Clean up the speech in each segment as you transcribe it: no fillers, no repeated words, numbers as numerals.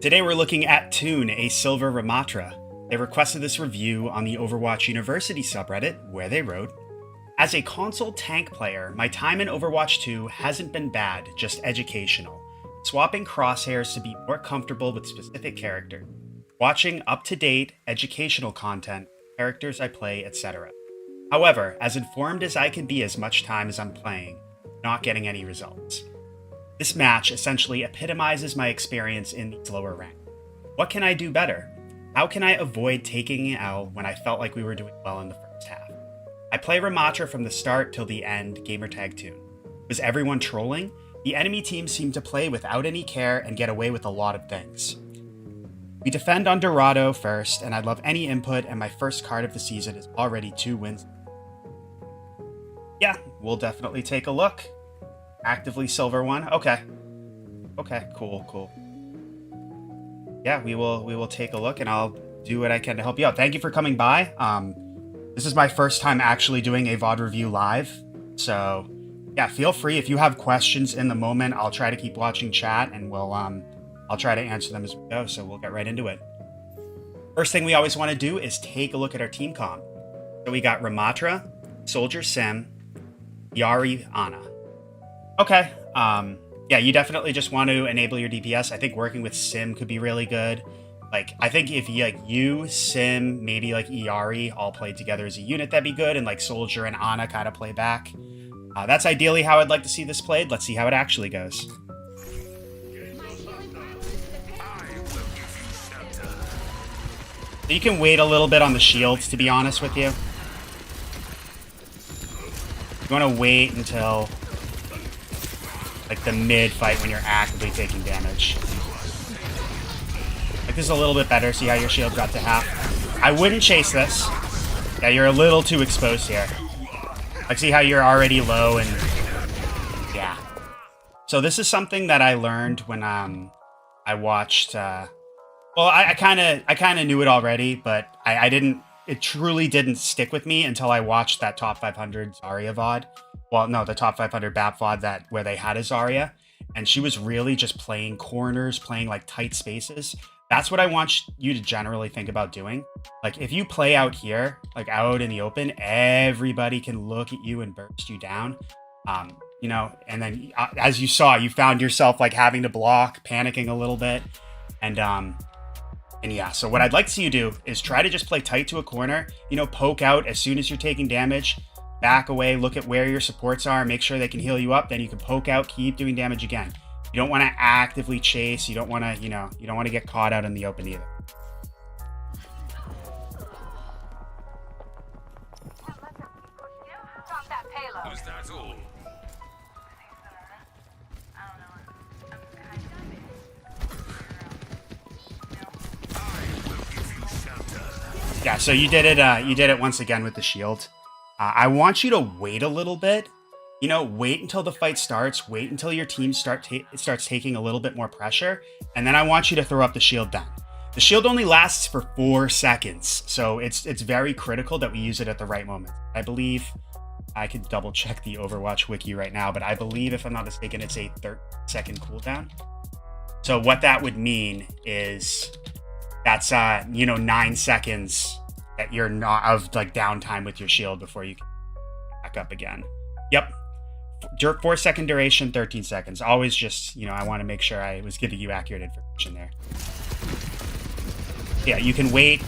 Today we're looking at Toon, a silver Ramattra. They requested this review on the Overwatch University subreddit, where they wrote, "As a console tank player, my time in Overwatch 2 hasn't been bad, just educational. Swapping crosshairs to be more comfortable with specific characters. Watching up-to-date educational content, characters I play, etc. However, as informed as I can be as much time as I'm playing, not getting any results. This match essentially epitomizes my experience in these lower ranks. What can I do better? How can I avoid taking an L when I felt like we were doing well in the first half? I play Ramattra from the start till the end, gamertag Toon. Was everyone trolling? The enemy team seemed to play without any care and get away with a lot of things. We defend on Dorado first, and I'd love any input, and my first card of the season is already 2 wins. Yeah, we'll definitely take a look. Actively silver one. Okay, cool. Yeah, we will take a look, and I'll do what I can to help you out. Thank you for coming by. This is my first time actually doing a VOD review live, so yeah, feel free if you have questions in the moment. I'll try to keep watching chat, and I'll try to answer them as we go. So we'll get right into it. First thing we always want to do is take a look at our team comp. So we got Ramattra, Soldier Sim, Yari, Ana. Okay, yeah, you definitely just want to enable your DPS. I think working with Sim could be really good. Like, I think if you, Sim, maybe like Iari all played together as a unit, that'd be good. And like Soldier and Ana kind of play back. That's ideally how I'd like to see this played. Let's see how it actually goes. So you can wait a little bit on the shields, to be honest with you. You want to wait until like the mid fight when you're actively taking damage. Like, this is a little bit better. See how your shield got to half? I wouldn't chase this. Yeah, you're a little too exposed here. Like, see how you're already low and yeah. So this is something that I learned when I watched. Well, I kind of knew it already, but I didn't. It truly didn't stick with me until I watched that top 500 Zarya VOD. Well, no, the top 500 BAP VOD where they had a Zarya, and she was really just playing corners, playing like tight spaces. That's what I want you to generally think about doing. Like, if you play out here, like out in the open, everybody can look at you and burst you down. You know, and then as you saw, you found yourself like having to block, panicking a little bit, and yeah, so what I'd like to see you do is try to just play tight to a corner, you know, poke out as soon as you're taking damage, back away, look at where your supports are, make sure they can heal you up, then you can poke out, keep doing damage again. You don't want to actively chase, you don't want to, you don't want to get caught out in the open either. Was that all? Yeah, so you did it once again with the shield. I want you to wait a little bit. You know, wait until the fight starts. Wait until your team starts taking a little bit more pressure. And then I want you to throw up the shield then. The shield only lasts for 4 seconds. So it's very critical that we use it at the right moment. I believe, I could double check the Overwatch wiki right now, but I believe, if I'm not mistaken, it's a 30-second cooldown. So what that would mean is that's 9 seconds that you're not of like downtime with your shield before you can back up again. Yep. 4-second duration, 13 seconds. Always just, I want to make sure I was giving you accurate information there. Yeah, you can wait,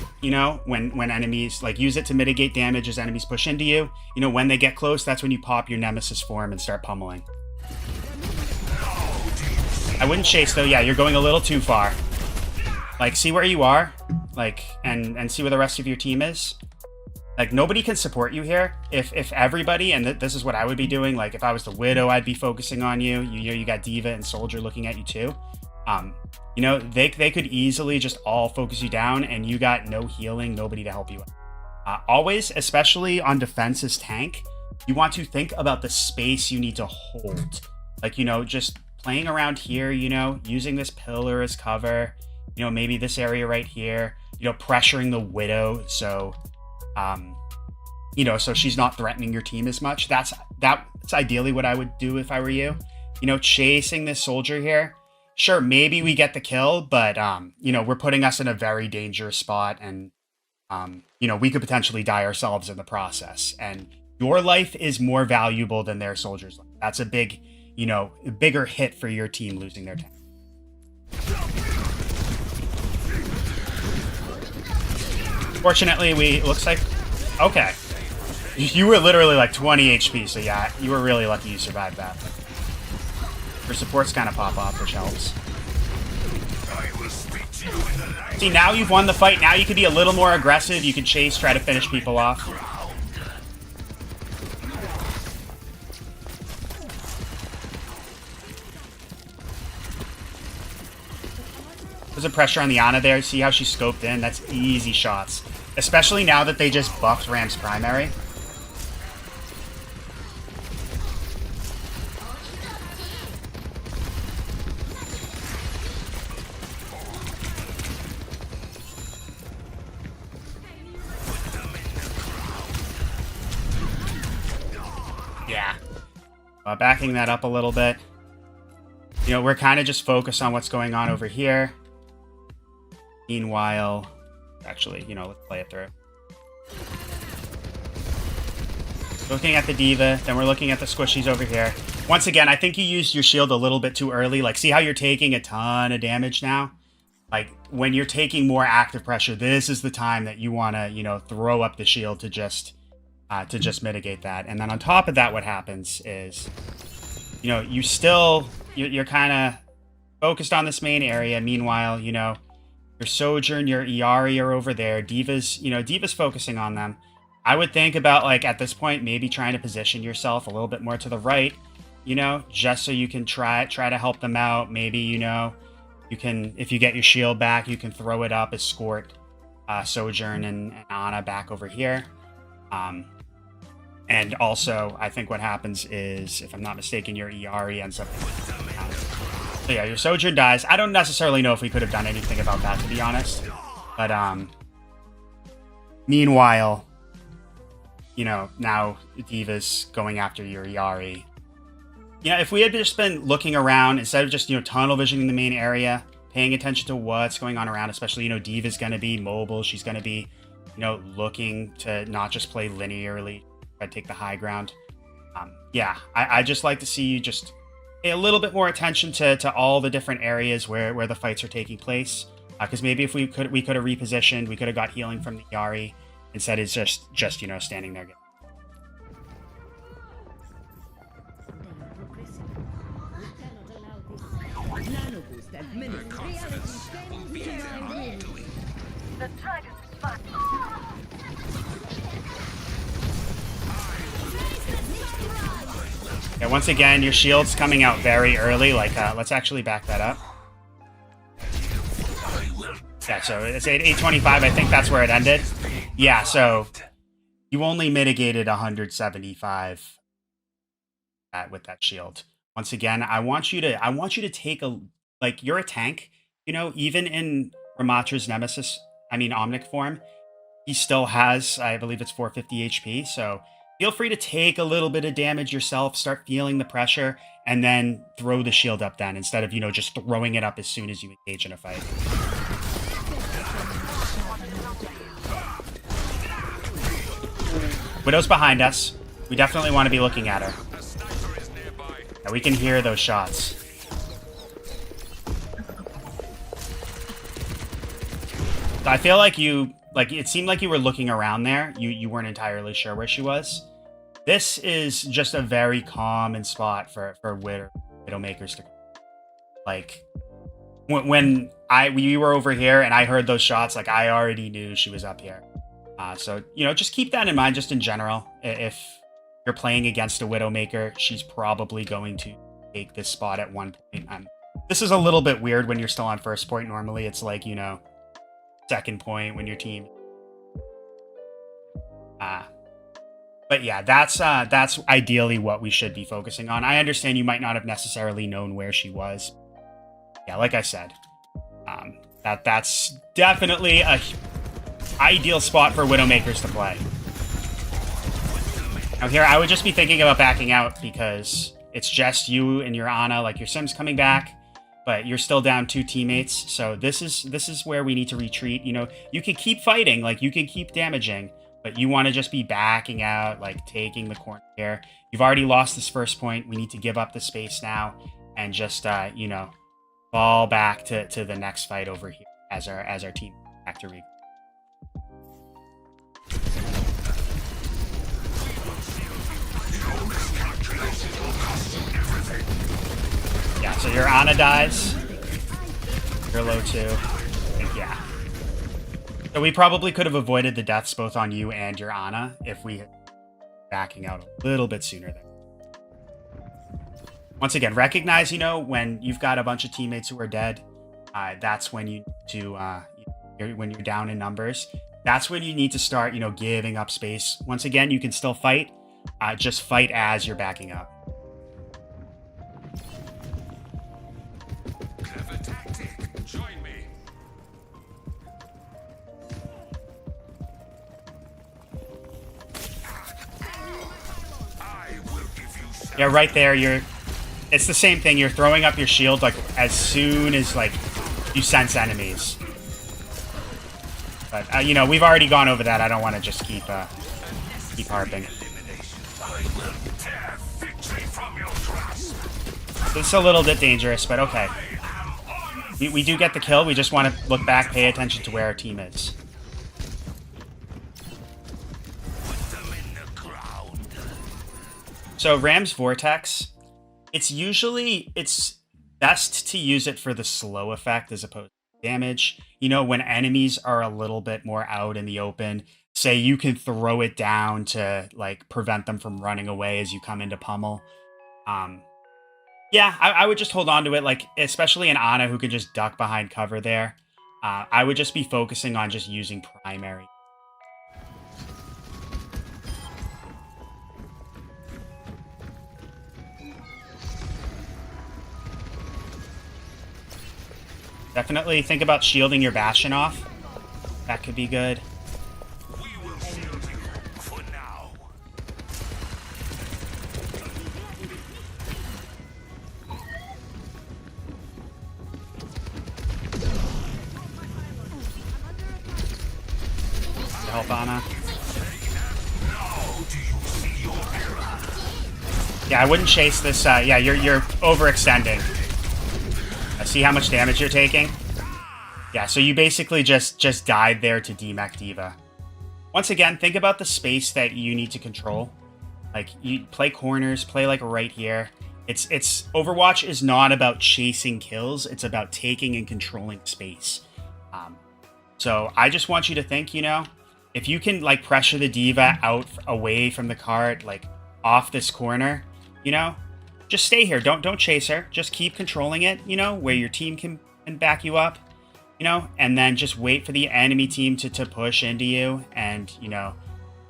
when enemies, like, use it to mitigate damage as enemies push into you. When they get close, that's when you pop your Nemesis form and start pummeling. I wouldn't chase though. Yeah, you're going a little too far. Like, see where you are, like, and see where the rest of your team is. Like, nobody can support you here. If everybody, and this is what I would be doing, like, if I was the Widow, I'd be focusing on you. You got Diva and Soldier looking at you too. They could easily just all focus you down, and you got no healing, nobody to help you out. Always, especially on defense as tank, you want to think about the space you need to hold. Like, just playing around here, using this pillar as cover. Maybe this area right here, pressuring the Widow so so she's not threatening your team as much. That's ideally what I would do if I were you. Chasing this Soldier here sure, maybe we get the kill, but, you know, we're putting us in a very dangerous spot, and, you know, we could potentially die ourselves in the process. And your life is more valuable than their soldiers' life. That's a big, you know, bigger hit for your team losing their tank. Fortunately, looks like, okay. You were literally like 20 HP, so yeah, you were really lucky you survived that. Your supports kind of pop off, which helps. See, now you've won the fight. Now you can be a little more aggressive. You can chase, try to finish people off. There's a pressure on the Ana there. See how she's scoped in? That's easy shots. Especially now that they just buffed Ram's primary. Yeah. Backing that up a little bit. You know, we're kind of just focused on what's going on over here. Meanwhile, actually, you know, let's play it through. Looking at the D.Va, then we're looking at the squishies over here. Once again, I think you used your shield a little bit too early. Like, see how you're taking a ton of damage now? Like, when you're taking more active pressure, this is the time that you want to, you know, throw up the shield to just mitigate that. And then on top of that, what happens is, you know, you're kind of focused on this main area. Meanwhile, you know, your Sojourn, your Iari are over there. D.Va's focusing on them. I would think about, like, at this point, maybe trying to position yourself a little bit more to the right, you know, just so you can try to help them out. Maybe, you know, you can, if you get your shield back, you can throw it up, escort Sojourn and Ana back over here. And also, I think what happens is, if I'm not mistaken, your Iari ends up... So yeah, your Sojourn dies. I don't necessarily know if we could have done anything about that, to be honest. But, meanwhile, you know, now D.Va's going after your Iari. You know, if we had just been looking around, instead of just, you know, tunnel visioning the main area, paying attention to what's going on around, especially, you know, D.Va's going to be mobile. She's going to be, you know, looking to not just play linearly, try to take the high ground. Yeah, I just like to see you just pay a little bit more attention to all the different areas where the fights are taking place. Because maybe if we could have repositioned, we could have got healing from the Iari. Instead, it's just you know, standing there. The Trident is back. Yeah, once again, your shield's coming out very early. Like, let's actually back that up. Yeah, so it's 825. I think that's where it ended. Yeah, so you only mitigated 175 with that shield. Once again, I want you to take a, like, you're a tank, you know, even in Ramattra's Nemesis, I mean Omnic form, he still has, I believe it's 450 HP, so feel free to take a little bit of damage yourself, start feeling the pressure, and then throw the shield up then, instead of, you know, just throwing it up as soon as you engage in a fight. Widow's behind us. We definitely want to be looking at her. Yeah, we can hear those shots. So I feel like it seemed like you were looking around there. You weren't entirely sure where she was. This is just a very common spot for Widowmakers to, like, when we were over here and I heard those shots, like, I already knew she was up here. So, you know, just keep that in mind just in general. If you're playing against a Widowmaker, she's probably going to take this spot at one point. This is a little bit weird when you're still on first point. Normally it's like, you know, second point when your team... But yeah, that's ideally what we should be focusing on. I understand you might not have necessarily known where she was. Yeah, like I said, that's definitely a ideal spot for Widowmakers to play. Now here, I would just be thinking about backing out because it's just you and your Ana, like your Sim's coming back. but you're still down 2 teammates. So this is where we need to retreat. You know, you can keep fighting, like you can keep damaging, but you want to just be backing out, like taking the corner here. You've already lost this first point. We need to give up the space now and just you know, fall back to the next fight over here as our team back to regroup. Yeah, so your Ana dies. You're low too. Yeah. So we probably could have avoided the deaths both on you and your Ana if we had backing out a little bit sooner there. Once again, recognize, you know, when you've got a bunch of teammates who are dead, that's when you need to, when you're down in numbers, that's when you need to start, you know, giving up space. Once again, you can still fight, just fight as you're backing up. Clever tactic. Join me. I will give you. Yeah, right there, it's the same thing. You're throwing up your shield like as soon as like you sense enemies. But you know, we've already gone over that. I don't want to just keep harping. So it's a little bit dangerous, but okay. We do get the kill. We just want to look back, pay attention to where our team is. So Ram's Vortex, it's best to use it for the slow effect as opposed to damage. You know, when enemies are a little bit more out in the open, say you can throw it down to like prevent them from running away as you come into pummel. Yeah, I would just hold on to it, like especially an Ana who can just duck behind cover there. I would just be focusing on just using primary. Definitely think about shielding your Bastion off. That could be good. We will shield you for now. Help Ana. Yeah, I wouldn't chase this. Yeah, you're overextending. See how much damage you're taking? Yeah, so you basically just died there to D-Mech Diva. Once again, think about the space that you need to control. Like, you play corners, play like right here. It's Overwatch is not about chasing kills, it's about taking and controlling space. So I just want you to think, you know, if you can like pressure the Diva out away from the cart, like off this corner, you know, just stay here. Don't chase her. Just keep controlling it, you know, where your team can back you up, you know, and then just wait for the enemy team to push into you. And, you know,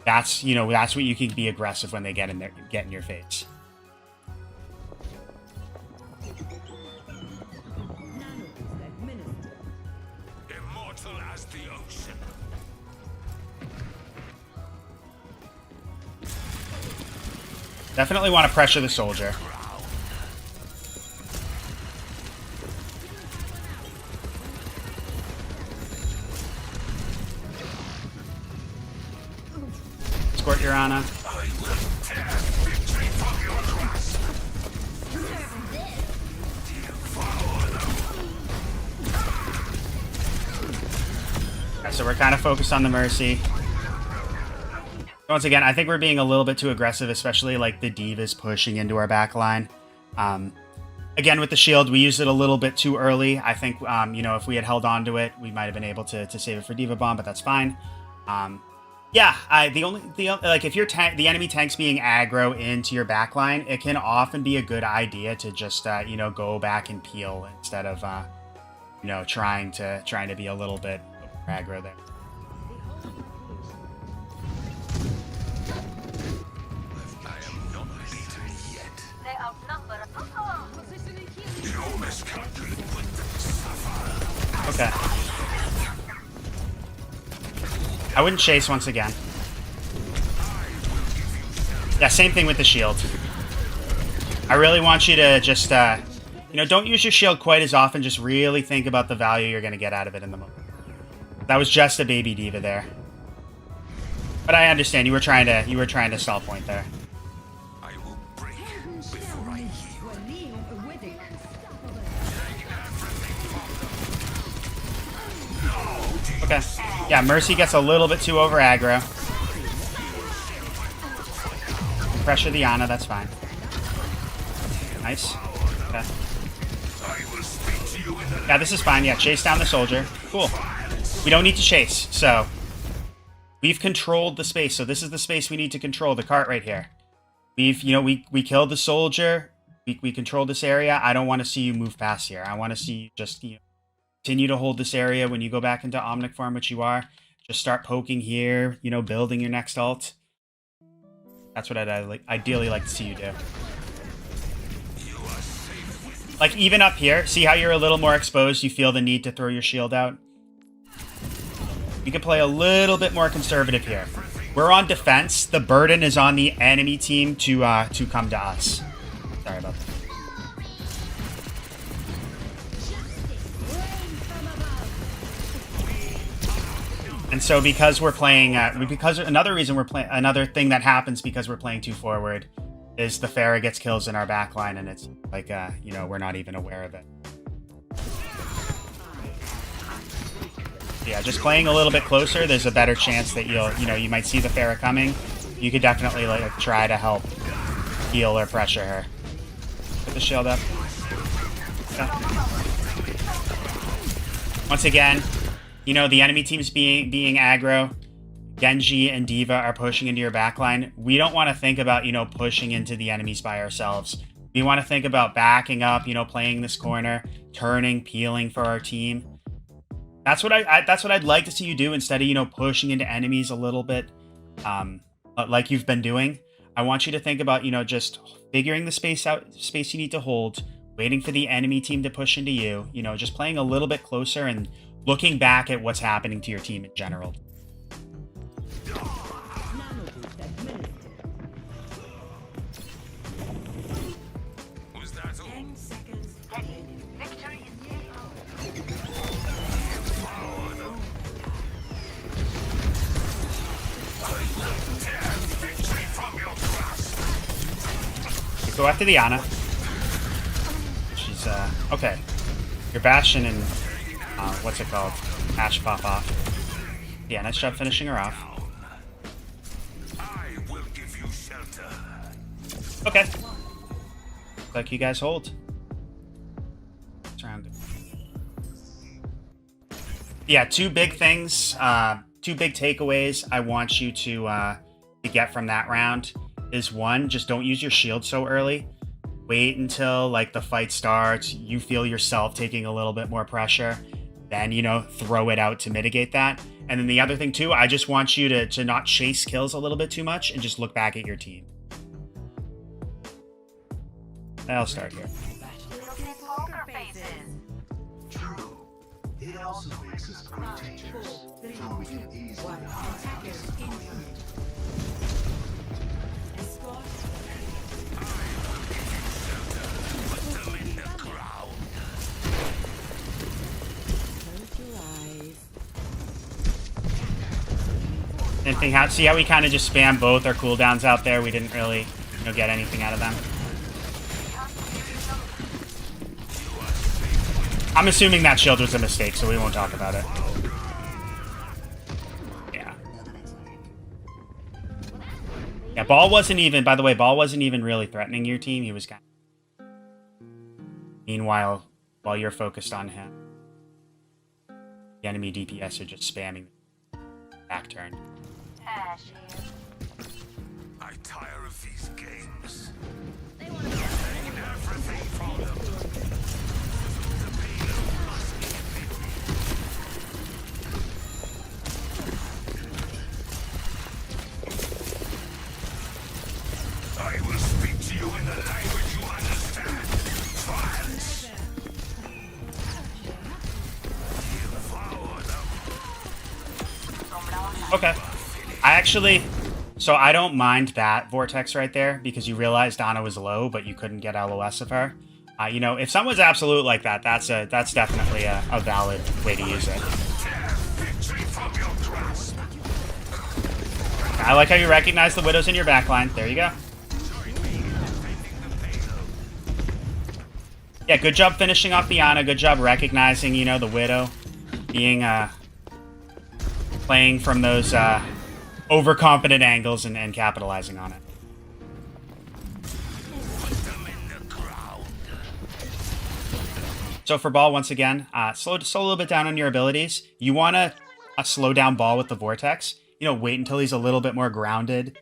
that's what you can be aggressive when they get in your face. Immortal as the ocean. Definitely want to pressure the soldier. Escort your Ana. Okay, so we're kind of focused on the Mercy. Once again, I think we're being a little bit too aggressive, especially like the Diva's pushing into our backline. Again, with the shield, we used it a little bit too early. I think, you know, if we had held on to it, we might have been able to save it for Diva Bomb, but that's fine. Yeah, like if the enemy tank's being aggro into your backline, it can often be a good idea to just you know, go back and peel instead of you know, trying to be a little bit aggro there. I am not beaten yet. They outnumber. Your miscalculation would suffer. Okay. I wouldn't chase once again. Yeah, same thing with the shield. I really want you to just, you You know, don't use your shield quite as often. Just really think about the value you're going to get out of it in the moment. That was just a baby diva there. But I understand you were trying to stall point there. I will break before I heal. Okay. Yeah, Mercy gets a little bit too over aggro. Pressure the Ana, that's fine. Nice. Okay. Yeah, this is fine. Yeah, chase down the soldier. Cool. We don't need to chase, so we've controlled the space. So this is the space we need to control, the cart right here. We've, you know, we killed the soldier. We controlled this area. I don't want to see you move past here. I want to see you just, you know, continue to hold this area when you go back into Omnic form, which you are. Just start poking here, you know, building your next ult. That's what I'd ideally like to see you do. Like, even up here, see how you're a little more exposed? You feel the need to throw your shield out? You can play a little bit more conservative here. We're on defense. The burden is on the enemy team to come to us. Sorry about that. And so because we're playing, another thing that happens because we're playing too forward is the Pharah gets kills in our backline, and it's like, you know, we're not even aware of it. Yeah, just playing a little bit closer, there's a better chance that you might see the Pharah coming. You could definitely like try to help heal or pressure her. Put the shield up. Okay. Once again, you know, the enemy team's being aggro. Genji and Diva are pushing into your backline. We don't want to think about, you know, pushing into the enemies by ourselves. We want to think about backing up, you know, playing this corner, turning, peeling for our team. That's what I'd like to see you do instead of, you know, pushing into enemies a little bit, like you've been doing. I want you to think about, you know, just figuring the space you need to hold, waiting for the enemy team to push into you, you know, just playing a little bit closer and looking back at what's happening to your team in general. Go after the Ana. She's, okay. Your Bastion and, what's it called? Ash pop off. Yeah, nice job finishing her off. I will give you shelter. Okay. Looks like you guys hold. Surrounded. Yeah, two big things, two big takeaways I want you to get from that round is one, just don't use your shield so early. Wait until like the fight starts, you feel yourself taking a little bit more pressure, then, you know, throw it out to mitigate that. And then the other thing too, I just want you to not chase kills a little bit too much and just look back at your team. I'll start here. True. It also makes us great teachers, so we can easily hide. Anything out? See how we kind of just spam both our cooldowns out there? We didn't really, you know, get anything out of them. I'm assuming that shield was a mistake, so we won't talk about it. Yeah. Yeah, Ball wasn't even, by the way, Ball wasn't even really threatening your team. He was kind of... Meanwhile, while you're focused on him, the enemy DPS are just spamming back turn. I tire of these games. Taking everything from them. The pain must be. I will speak to you in the language you understand. Violence. Okay. I actually... So I don't mind that Vortex right there, because you realized Ana was low, but you couldn't get LOS of her. You know, if someone's absolute like that, that's definitely a valid way to use it. Victory from your grasp. I like how you recognize the Widow's in your backline. There you go. Yeah, good job finishing off the Ana. Good job recognizing, you know, the Widow being, playing from those, overconfident angles and capitalizing on it. So for Ball, once again, slow a little bit down on your abilities. You want to slow down Ball with the Vortex. You know, wait until he's a little bit more grounded.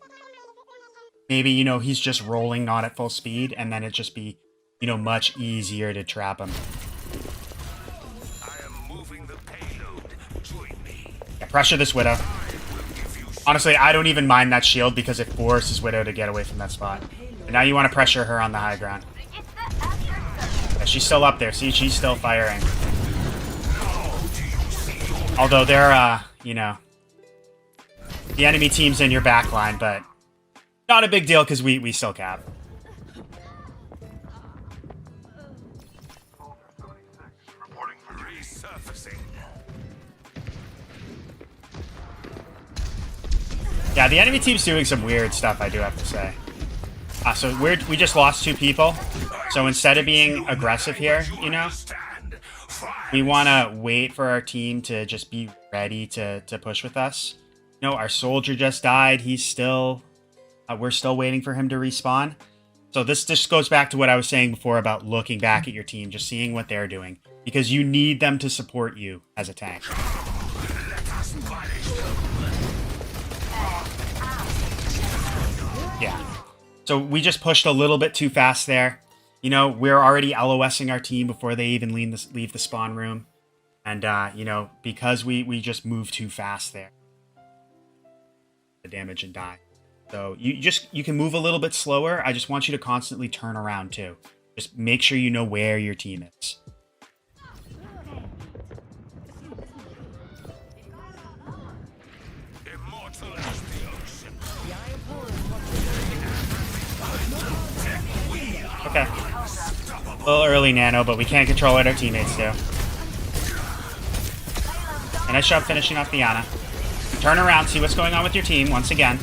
Maybe, you know, he's just rolling not at full speed, and then it just be, you know, much easier to trap him. I am moving the payload. Join me. Yeah, pressure this Widow. Honestly, I don't even mind that shield because it forces Widow to get away from that spot. And now you want to pressure her on the high ground. Yeah, she's still up there. See, she's still firing. Although they're, you know, the enemy team's in your backline, but not a big deal because we still cap. Reporting for resurfacing. Yeah, the enemy team's doing some weird stuff, I do have to say. So we just lost 2 people. So instead of being aggressive here, you know, we want to wait for our team to just be ready to push with us. You know, our soldier just died. He's still... we're still waiting for him to respawn. So this just goes back to what I was saying before about looking back at your team, just seeing what they're doing. Because you need them to support you as a tank. Yeah. So we just pushed a little bit too fast there. You know, we're already LOSing our team before they even leave the spawn room. And, you know, because we just moved too fast there. The damage and die. So you can move a little bit slower. I just want you to constantly turn around too. Just make sure you know where your team is. Immortal as the ocean. Okay. A little early, Nano, but we can't control what our teammates do. And nice job finishing off the Ana. Turn around, see what's going on with your team once again.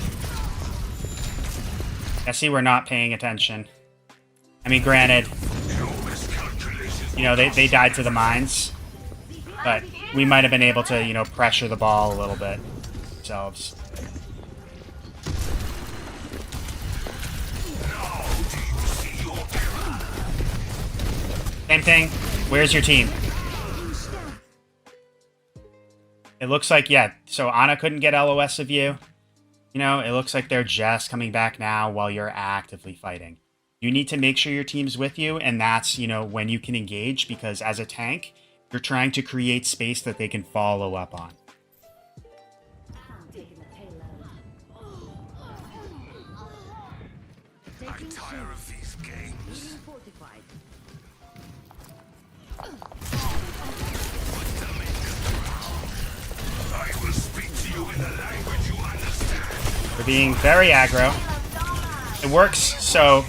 I see we're not paying attention. I mean, granted, you know, they died to the mines. But we might have been able to, you know, pressure the ball a little bit ourselves. Same thing. Where's your team? It looks like, yeah, so Ana couldn't get LOS of you. You know, it looks like they're just coming back now while you're actively fighting. You need to make sure your team's with you, and that's, you know, when you can engage, because as a tank, you're trying to create space that they can follow up on. I tire of these games. I will speak to you in a language you understand. We're being very aggro. It works, so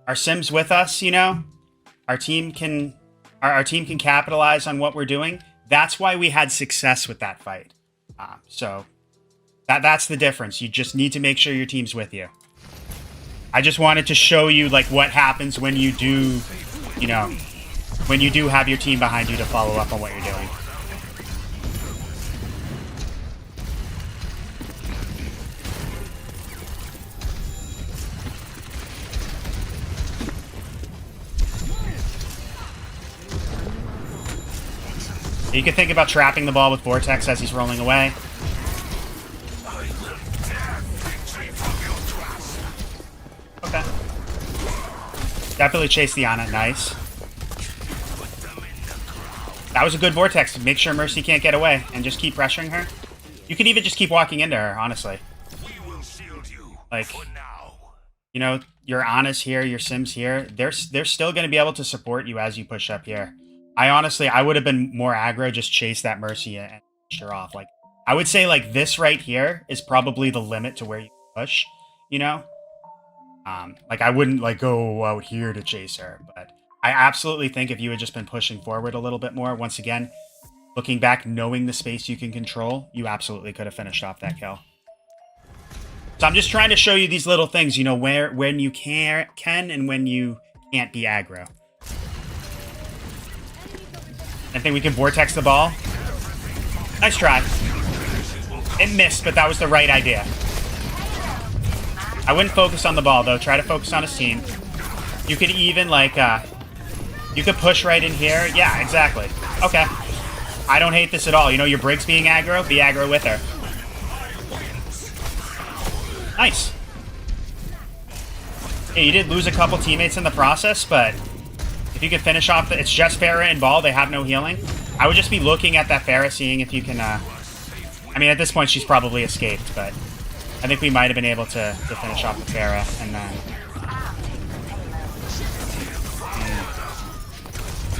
our Sim's with us, you know? Our team can capitalize on what we're doing. That's why we had success with that fight. So that's the difference. You just need to make sure your team's with you. I just wanted to show you like what happens when you do, you know, when you do have your team behind you to follow up on what you're doing. You can think about trapping the ball with Vortex as he's rolling away. Okay. Definitely chase the Ana. Nice. That was a good Vortex. Make sure Mercy can't get away and just keep pressuring her. You could even just keep walking into her, honestly. Like, you know, your Ana's here, your Sim's here. They're still going to be able to support you as you push up here. I would have been more aggro, just chase that Mercy and push her off. Like, I would say, like, this right here is probably the limit to where you push, you know? Like, I wouldn't, like, go out here to chase her, but I absolutely think if you had just been pushing forward a little bit more, once again, looking back, knowing the space you can control, you absolutely could have finished off that kill. So I'm just trying to show you these little things, you know, when you can and when you can't be aggro. I think we can vortex the ball. Nice try. It missed, but that was the right idea. I wouldn't focus on the ball, though. Try to focus on his team. You could even, like, you could push right in here. Yeah, exactly. Okay. I don't hate this at all. You know, your Briggs being aggro, be aggro with her. Nice. Yeah, you did lose a couple teammates in the process, but if you can finish off it's just Farah and Ball, they have no healing. I would just be looking at that Farah, seeing if you can, I mean, at this point, she's probably escaped, but I think we might have been able to finish off the Farah, and then...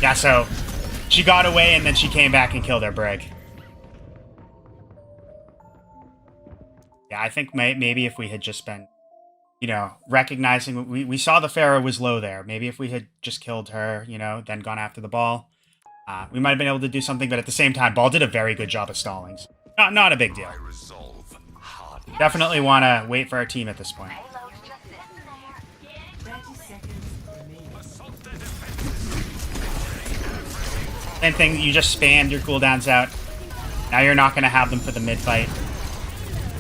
Yeah, so she got away, and then she came back and killed her Brig. Yeah, I think maybe if we had just been, you know, recognizing... We saw the Farah was low there. Maybe if we had just killed her, you know, then gone after the Ball, we might have been able to do something, but at the same time, Ball did a very good job of stalling. Not a big deal. Definitely want to wait for our team at this point. Same thing, you just spammed your cooldowns out. Now you're not going to have them for the mid-fight.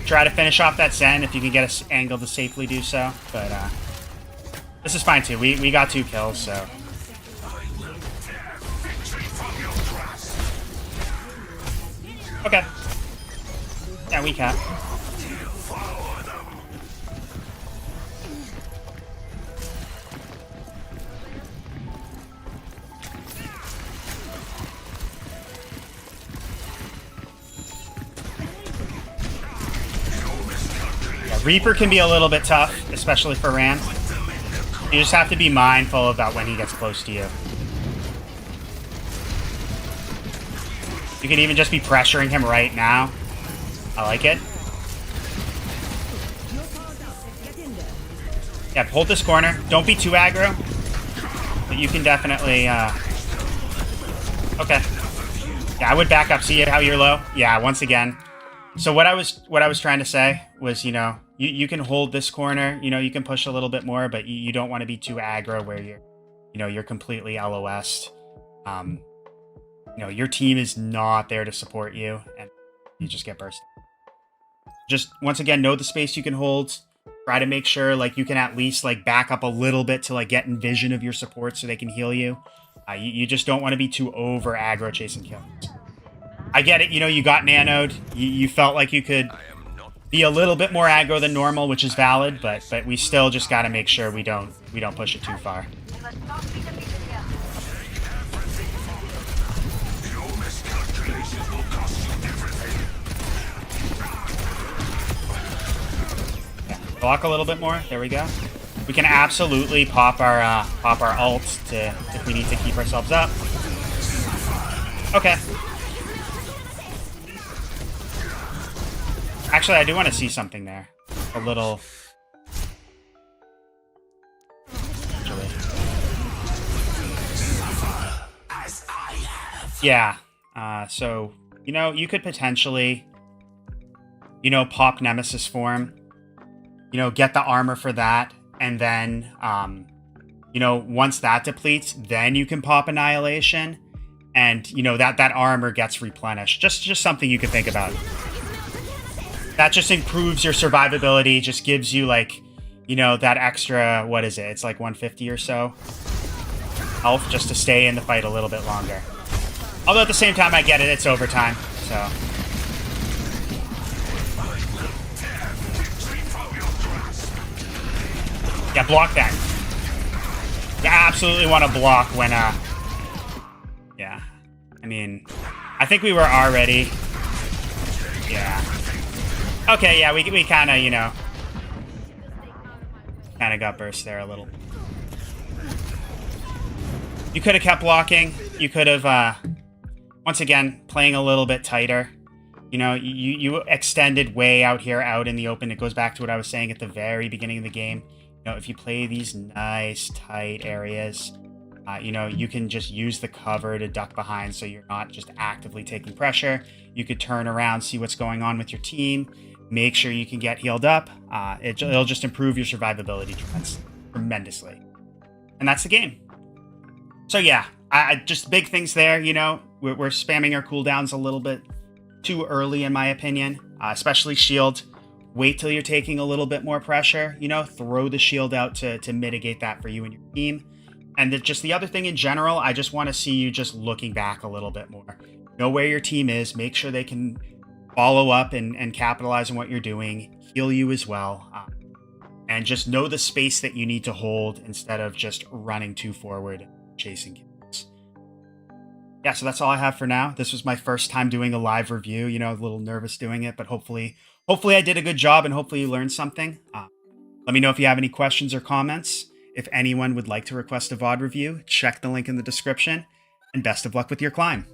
Try to finish off that Zen if you can get an angle to safely do so, but this is fine too. We got 2 kills, so... Okay. Yeah, we cap. Yeah, Reaper can be a little bit tough, especially for Ran. You just have to be mindful about when he gets close to you. You can even just be pressuring him right now. I like it. Yeah, hold this corner. Don't be too aggro. But you can definitely, Okay. Yeah, I would back up. See how you're low? Yeah, once again. So what I was trying to say was, you know, you can hold this corner. You know, you can push a little bit more, but you don't want to be too aggro where you're completely LOS'd. You know, your team is not there to support you, and you just get bursted. Just, once again, know the space you can hold. Try to make sure, like, you can at least, like, back up a little bit to, like, get in vision of your support so they can heal you. You just don't want to be too over aggro chasing kills. I get it, you know, you got nanoed. You felt like you could be a little bit more aggro than normal, which is valid, but we still just got to make sure we don't push it too far. Block a little bit more. There we go. We can absolutely pop our ult if we need to keep ourselves up. Okay. Actually, I do want to see something there. A little. Yeah. So, you know, you could potentially, you know, pop Nemesis form. You know, get the armor for that, and then, you know, once that depletes, then you can pop Annihilation, and, you know, that armor gets replenished. Just something you could think about. That just improves your survivability, just gives you, like, you know, that extra, what is it? It's like 150 or so health just to stay in the fight a little bit longer. Although at the same time, I get it, it's overtime, so... Yeah, block that. You absolutely want to block when, yeah. I mean, I think we were already... Yeah. Okay, yeah, we kind of, you know... Kind of got burst there a little. You could have kept blocking. You could have, once again, playing a little bit tighter. You know, you extended way out here, out in the open. It goes back to what I was saying at the very beginning of the game. You You know, if you play these nice tight areas, you know, you can just use the cover to duck behind so you're not just actively taking pressure. You could turn around, see what's going on with your team, make sure you can get healed up. It'll just improve your survivability tremendously. And that's the game. So yeah, just big things there. You know, we're spamming our cooldowns a little bit too early, in my opinion, especially shield. Wait till you're taking a little bit more pressure. You know, throw the shield out to mitigate that for you and your team. And just the other thing in general, I just want to see you just looking back a little bit more. Know where your team is. Make sure they can follow up and capitalize on what you're doing. Heal you as well. And just know the space that you need to hold instead of just running too forward and chasing kills. Yeah, so that's all I have for now. This was my first time doing a live review. You know, a little nervous doing it, but hopefully I did a good job and hopefully you learned something. Let me know if you have any questions or comments. If anyone would like to request a VOD review, check the link in the description, and best of luck with your climb.